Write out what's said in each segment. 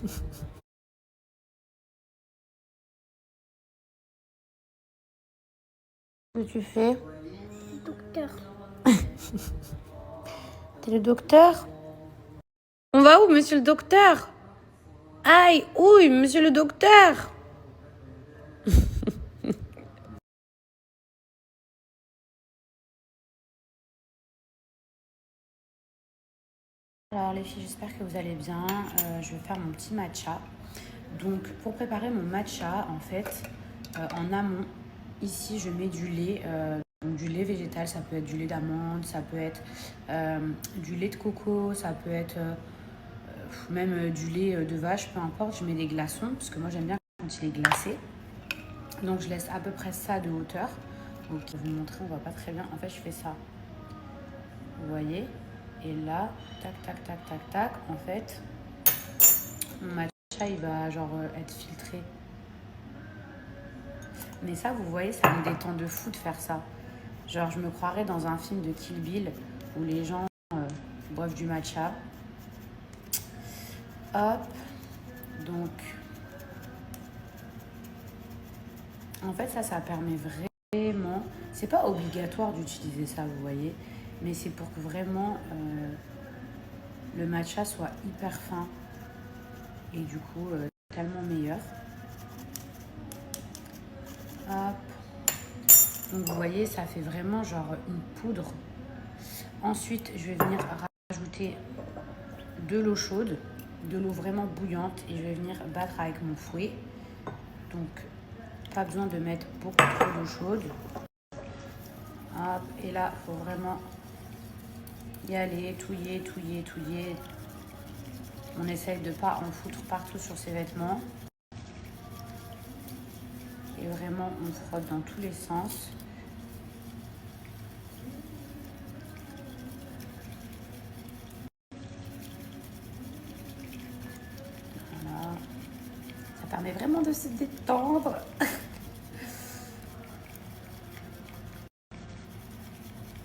Qu'est-ce que tu fais? Docteur. T'es le docteur? On va où, monsieur le docteur? Aïe, ouille, monsieur le docteur! Alors les filles, j'espère que vous allez bien. Je vais faire mon petit matcha. Donc pour préparer mon matcha, en fait, en amont, ici je mets du lait. Donc du lait végétal, ça peut être du lait d'amande, ça peut être du lait de coco, ça peut être même du lait de vache, peu importe. Je mets des glaçons, parce que moi j'aime bien quand il est glacé. Donc je laisse à peu près ça de hauteur. Donc je vais vous montrer, on voit pas très bien. En fait, je fais ça. Vous voyez? Et là, tac, tac, tac, tac, tac. En fait, mon matcha, il va genre être filtré. Mais ça, vous voyez, ça me détend de fou de faire ça. Genre, je me croirais dans un film de Kill Bill où les gens boivent du matcha. Hop. Donc, en fait, ça permet vraiment... C'est pas obligatoire d'utiliser ça, vous voyez. Mais c'est pour que vraiment le matcha soit hyper fin. Et du coup, tellement meilleur. Hop. Donc vous voyez, ça fait vraiment genre une poudre. Ensuite, je vais venir rajouter de l'eau chaude, de l'eau vraiment bouillante, et je vais venir battre avec mon fouet. Donc, pas besoin de mettre beaucoup trop d'eau chaude. Hop, et là, il faut vraiment y aller, touiller, touiller, touiller. On essaye de ne pas en foutre partout sur ses vêtements. Et vraiment, on frotte dans tous les sens. Voilà. Ça permet vraiment de se détendre.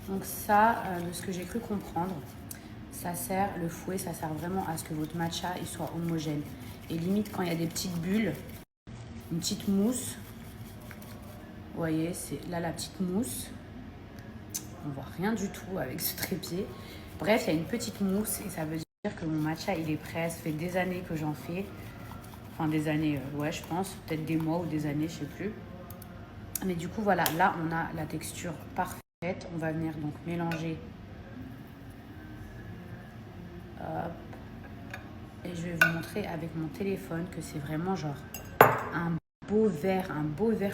Donc ça, de ce que j'ai cru comprendre, ça sert, le fouet, ça sert vraiment à ce que votre matcha il soit homogène. Et limite, quand il y a des petites bulles, une petite mousse, vous voyez, c'est là la petite mousse. On voit rien du tout avec ce trépied. Bref, il y a une petite mousse et ça veut dire que mon matcha, il est prêt. Ça fait des années que j'en fais. Enfin, des années, ouais, je pense. Peut-être des mois ou des années, je sais plus. Mais du coup, voilà, là, on a la texture parfaite. On va venir donc mélanger. Hop. Et je vais vous montrer avec mon téléphone que c'est vraiment genre un beau vert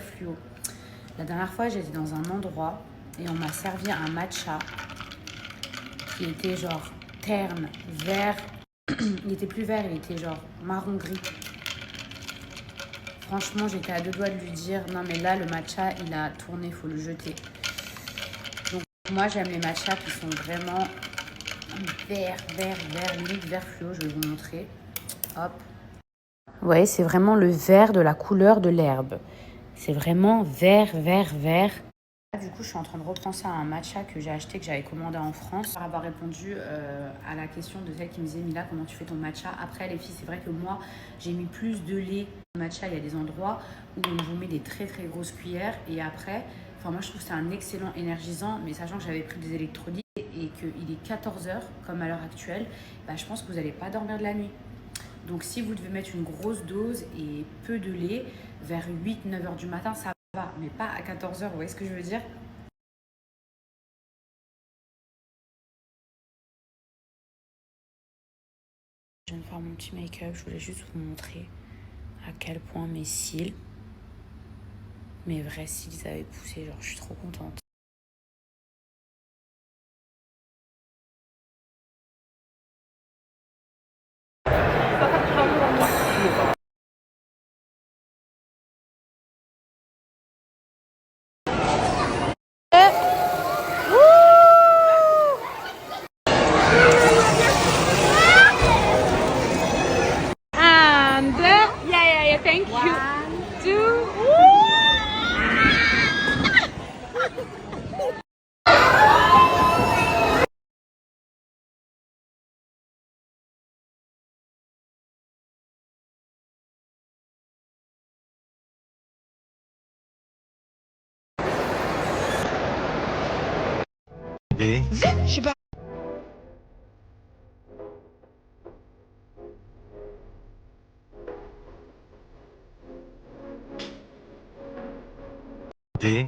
fluo. La dernière fois, j'étais dans un endroit et on m'a servi un matcha qui était genre terne, vert. Il était plus vert, il était genre marron gris. Franchement, j'étais à deux doigts de lui dire non mais là le matcha il a tourné, il faut le jeter. Donc moi j'aime les matchas qui sont vraiment vert, limite vert fluo, je vais vous montrer. Hop. Vous voyez, c'est vraiment le vert de la couleur de l'herbe. C'est vraiment vert. Du coup, je suis en train de repenser à un matcha que j'ai acheté, que j'avais commandé en France. Pour avoir répondu à la question de celle qui me disait « Mila, comment tu fais ton matcha ?» Après, les filles, c'est vrai que moi, j'ai mis plus de lait. Le matcha, il y a des endroits où on vous met des très grosses cuillères. Et après, moi, je trouve que c'est un excellent énergisant. Mais sachant que j'avais pris des électrolytes et qu'il est 14h, comme à l'heure actuelle, bah, je pense que vous n'allez pas dormir de la nuit. Donc, si vous devez mettre une grosse dose et peu de lait, vers 8-9 heures du matin, ça va, mais pas à 14 heures, vous voyez ce que je veux dire? Je viens de faire mon petit make-up, je voulais juste vous montrer à quel point mes cils, mes vrais cils, ils avaient poussé, genre je suis trop contente. And yeah, thank you. 2. D. Je sais pas. D.